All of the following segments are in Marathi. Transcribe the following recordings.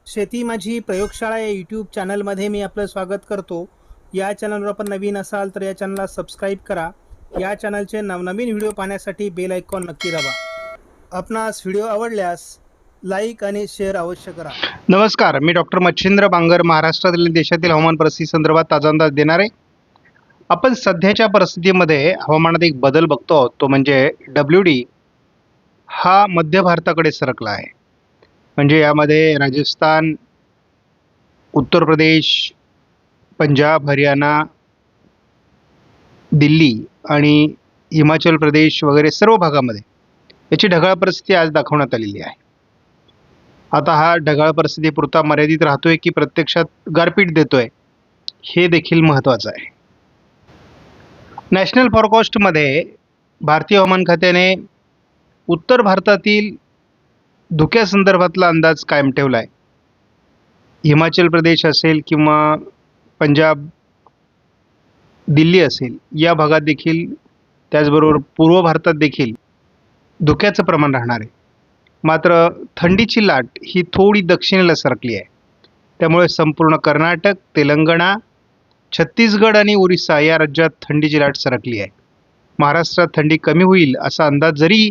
शेती माझी प्रयोगशाळा या यूट्यूब चॅनलमध्ये मी आपलं स्वागत करतो. या चॅनलवर आपण नवीन असाल तर या चॅनलला सबस्क्राईब करा. या चॅनलचे नवनवीन व्हिडिओ पाहण्यासाठी बेल आयकॉन नक्की दाबा. आपणास व्हिडिओ आवडल्यास लाईक आणि शेअर अवश्य करा. नमस्कार, मी डॉक्टर मच्छिंद्र बांगर, महाराष्ट्रातील देशातील हवामान परिस्थिती संदर्भात ताजा अंदाज देणार आहे. आपण सध्याच्या परिस्थितीमध्ये हवामानात एक बदल बघतो आहोत, तो म्हणजे WD हा मध्य भारताकडे सरकला आहे. म्हणजे यामध्ये राजस्थान, उत्तर प्रदेश, पंजाब, हरियाणा, दिल्ली आणि हिमाचल प्रदेश वगैरे सर्व भागामध्ये याची ढगाळ परिस्थिती आज दाखवण्यात आलेली आहे. आता हा ढगाळ परिस्थितीपुरता मर्यादित राहतोय की प्रत्यक्षात गारपीट देतोय, हे देखील महत्त्वाचं आहे. नॅशनल फॉरकास्टमध्ये भारतीय हवामान खात्याने उत्तर भारतातील धुक्यासंदर्भातला अंदाज कायम ठेवला आहे. हिमाचल प्रदेश असेल किंवा पंजाब, दिल्ली असेल, या भागात देखील, त्याचबरोबर पूर्व भारतात देखील धुक्याचं प्रमाण राहणार आहे. मात्र थंडीची लाट ही थोडी दक्षिणेला सरकली आहे. त्यामुळे संपूर्ण कर्नाटक, तेलंगणा, छत्तीसगड आणि ओरिसा या राज्यात थंडीची लाट सरकली आहे. महाराष्ट्रात थंडी कमी होईल असा अंदाज जरी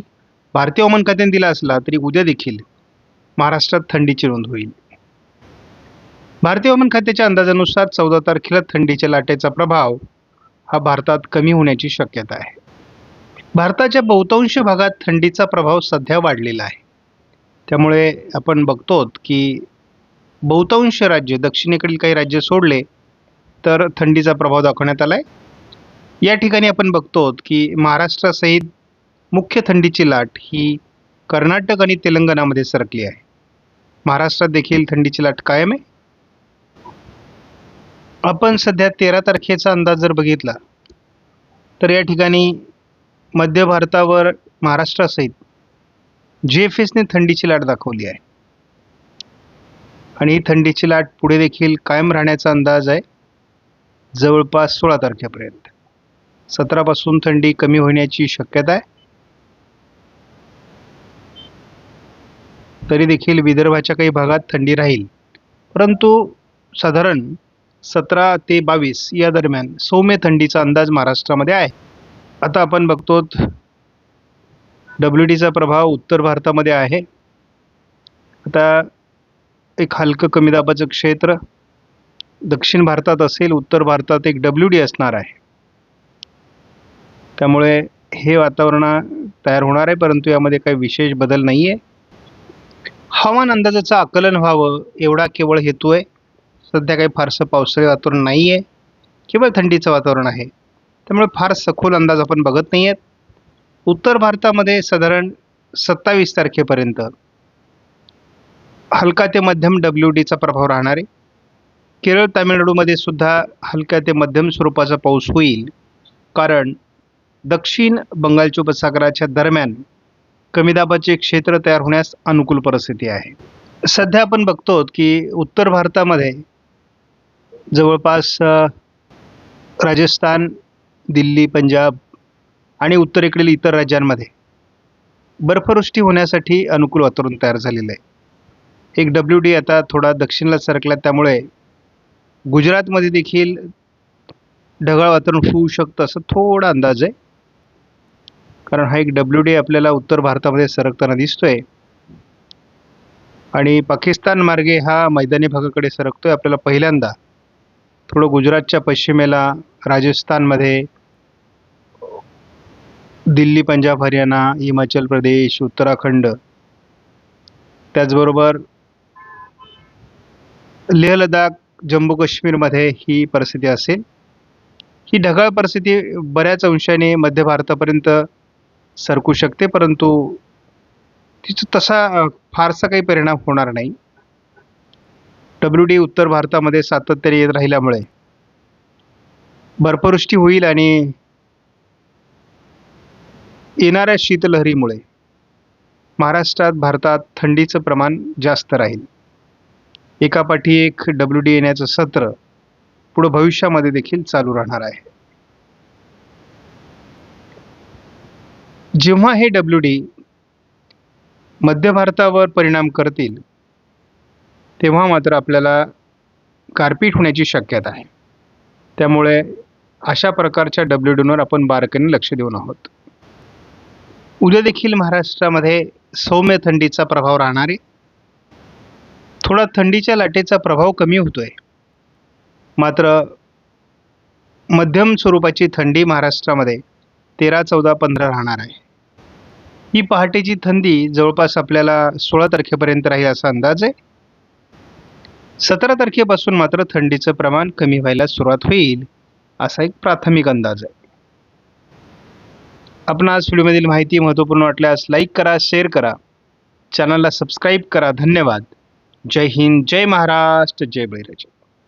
भारतीय हवामान खात्याने दिला असला तरी उद्या देखील महाराष्ट्रात थंडीची नोंद होईल. भारतीय हवामान खात्याच्या अंदाजानुसार 14 तारखेला थंडीच्या लाटेचा प्रभाव हा भारतात कमी होण्याची शक्यता आहे. भारताच्या बहुतांश भागात थंडीचा प्रभाव सध्या वाढलेला आहे. त्यामुळे आपण बघतो की बहुतांश राज्य, दक्षिणेकडील काही राज्य सोडले तर थंडीचा प्रभाव दाखवण्यात आला आहे. या ठिकाणी आपण बघतो की महाराष्ट्रासहित मुख्य थंडीची लाट ही कर्नाटक आणि तेलंगणामध्ये सरकली आहे. महाराष्ट्रात देखील थंडीची लाट कायम आहे. आपण सध्या 13 तारखेचा अंदाज जर बघितला तर या ठिकाणी मध्य भारतावर महाराष्ट्रासहित JFSने थंडीची लाट दाखवली आहे आणि ही थंडीची लाट पुढे देखील कायम राहण्याचा अंदाज आहे जवळपास 16 तारखेपर्यंत. 17 पासून थंडी कमी होण्याची शक्यता आहे. तरी देखील विदर्भाच्या काही भागात थंडी राहील, परंतु साधारण 17 ते 22 या दरम्यान सौम्य थंडीचा अंदाज महाराष्ट्रामध्ये आहे. आता आपण बघतो WDचा प्रभाव उत्तर भारतामध्ये आहे. आता एक हलकं कमी दाबाचं क्षेत्र दक्षिण भारतात असेल, उत्तर भारतात एक WD असणार आहे. त्यामुळे हे वातावरण तयार होणार आहे, परंतु यामध्ये काही विशेष बदल नाही आहे. हवामान अंदाजाचं आकलन व्हावं एवढा केवळ हेतू आहे. सध्या काही फारसं पावसाळी वातावरण नाही आहे, केवळ थंडीचं वातावरण आहे. त्यामुळे फार सखोल अंदाज आपण बघत नाही आहेत. उत्तर भारतामध्ये साधारण 27 तारखेपर्यंत हलका ते मध्यम WDचा प्रभाव राहणार आहे. केरळ, तामिळनाडूमध्ये सुद्धा हलक्या ते मध्यम स्वरूपाचा पाऊस होईल, कारण दक्षिण बंगालच्या उपसागराच्या दरम्यान कमी दाबाचे क्षेत्र तयार होण्यास अनुकूल परिस्थिती आहे. सध्या आपण बघतो की उत्तर भारतामध्ये जवळपास राजस्थान, दिल्ली, पंजाब आणि उत्तरेकडील इतर राज्यांमध्ये बर्फवृष्टी होण्यासाठी अनुकूल वातावरण तयार झालेलं आहे. एक WD आता थोडा दक्षिणेला सरकला, त्यामुळे गुजरातमध्ये देखील ढगाळ वातावरण होऊ शकतं असं थोडा अंदाज आहे, कारण हा एक WD आपल्याला उत्तर भारतामध्ये सरकताना दिसतोय आणि पाकिस्तान मार्गे हा मैदानी भागाकडे सरकतोय. आपल्याला पहिल्यांदा थोडं गुजरातच्या पश्चिमेला, राजस्थानमध्ये, दिल्ली, पंजाब, हरियाणा, हिमाचल प्रदेश, उत्तराखंड, त्याचबरोबर लेह लडाख, जम्मू काश्मीरमध्ये ही परिस्थिती असेल. ही ढगाळ परिस्थिती बऱ्याच अंशाने मध्य भारतापर्यंत सरकू शकते, परंतु तिचा तसा फारसा काही परिणाम होणार नाही. WD उत्तर भारतामध्ये सातत्याने येत राहिल्यामुळे बर्फवृष्टी होईल आणि येणाऱ्या शीतलहरीमुळे महाराष्ट्रात, भारतात थंडीचं प्रमाण जास्त राहील. एकापाठी एक WD येण्याचं सत्र पुढे भविष्यामध्ये देखील चालू राहणार आहे. जेव्हा हे WD मध्य भारतावर परिणाम करतील तेव्हा मात्र आपल्याला गारपीट होण्याची शक्यता आहे. त्यामुळे अशा प्रकारच्या WDOवर आपण बारकाईने लक्ष देऊन आहोत. उद्या देखील महाराष्ट्रामध्ये सौम्य थंडीचा प्रभाव राहणार आहे. थोडा थंडीच्या लाटेचा प्रभाव कमी होतोय, मात्र मध्यम स्वरूपाची थंडी महाराष्ट्रामध्ये 13, 14, 15 राहणार आहे. ही पहाटेची थंडी जवळपास आपल्याला 16 तारखेपर्यंत राहील असा अंदाज आहे. 17 तारखेपासून मात्र थंडीचं प्रमाण कमी व्हायला सुरुवात होईल असा एक प्राथमिक अंदाज आहे. आपणास व्हिडिओमधील माहिती महत्त्वपूर्ण वाटल्यास लाईक करा, शेअर करा, चॅनलला सबस्क्राईब करा. धन्यवाद. जय हिंद, जय महाराष्ट्र, जय बळीराजा.